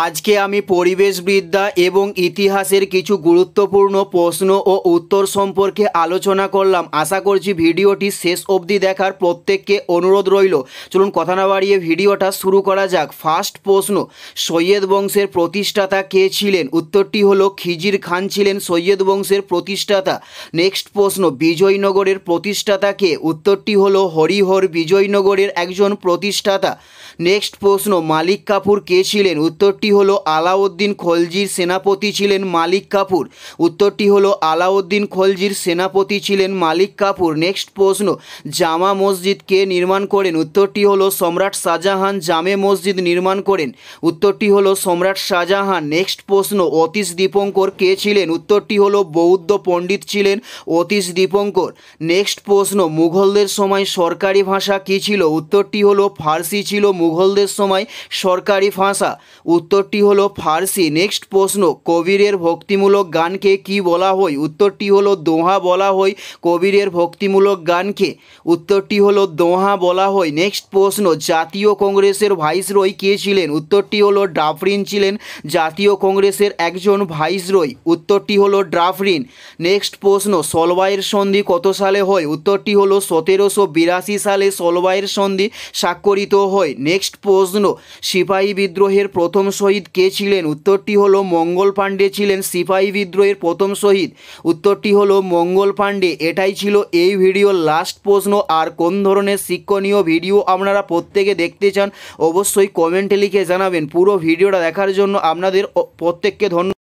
আজকে আমি পরিবেশবিদ্যা এবং ইতিহাসের কিছু গুরুত্বপূর্ণ প্রশ্ন ও উত্তর সম্পর্কে আলোচনা করলাম। আশা করছি ভিডিওটি শেষ অবধি দেখার প্রত্যেককে অনুরোধ রইল। চলুন কথা না বাড়িয়ে ভিডিওটা শুরু করা যাক। ফার্স্ট প্রশ্ন, সৈয়দ বংশের প্রতিষ্ঠাতা কে ছিলেন? উত্তরটি হলো খিজির খান ছিলেন সৈয়দ বংশের প্রতিষ্ঠাতা। নেক্সট প্রশ্ন, বিজয়নগরের প্রতিষ্ঠাতা কে? উত্তরটি হলো হরিহর বিজয়নগরের একজন প্রতিষ্ঠাতা। নেক্সট প্রশ্ন, মালিক কাফুর কে ছিলেন? উত্তরটি হলো আলাউদ্দিন খলজির সেনাপতি ছিলেন মালিক কাফুর। উত্তরটি হলো আলাউদ্দিন খলজির সেনাপতি ছিলেন মালিক কাফুর। নেক্সট প্রশ্ন, জামা মসজিদ কে নির্মাণ করেন? উত্তরটি হলো সম্রাট শাহজাহান জামে মসজিদ নির্মাণ করেন। উত্তরটি হলো সম্রাট শাহজাহান। নেক্সট প্রশ্ন, অতীশ দীপঙ্কর কে ছিলেন? উত্তরটি হলো বৌদ্ধ পণ্ডিত ছিলেন অতীশ দীপঙ্কর। নেক্সট প্রশ্ন, মুঘলদের সময় সরকারি ভাষা কী ছিল? উত্তরটি হলো ফার্সি ছিল মুঘলদের সময় সরকারি ভাষা। উত্তরটি হলো ফার্সি। নেক্সট প্রশ্ন, কবিরের ভক্তিমূলক গানকে কি বলা হয়? উত্তরটি হলো দোহা বলা হয় কবিরের ভক্তিমূলক গানকে। উত্তরটি হলো দোহা বলা হয়। নেক্সট প্রশ্ন, জাতীয় কংগ্রেসের ভাইসরয় কে ছিলেন? উত্তরটি হলো ডাফরিন ছিলেন জাতীয় কংগ্রেসের একজন ভাইসরয়। উত্তরটি হলো ডাফরিন। নেক্সট প্রশ্ন, সলবাইয়ের সন্ধি কত সালে হয়? উত্তরটি হলো 1782 সালে সলবাইয়ের সন্ধি স্বাক্ষরিত হয়। নেক্সট প্রশ্ন, সিপাহী বিদ্রোহের প্রথম শহীদ কে ছিলেন? উত্তরটি হলো মঙ্গল পাণ্ডে ছিলেন সিপাহী বিদ্রোহের প্রথম শহীদ। উত্তরটি হলো মঙ্গল পাণ্ডে। এটাই ছিল এই ভিডিওর লাস্ট প্রশ্ন। আর কোন ধরনের শিক্ষণীয় ভিডিও আপনারা প্রত্যেকে দেখতে চান অবশ্যই কমেন্টে লিখে জানাবেন। পুরো ভিডিওটা দেখার জন্য আপনাদের প্রত্যেককে ধন্যবাদ।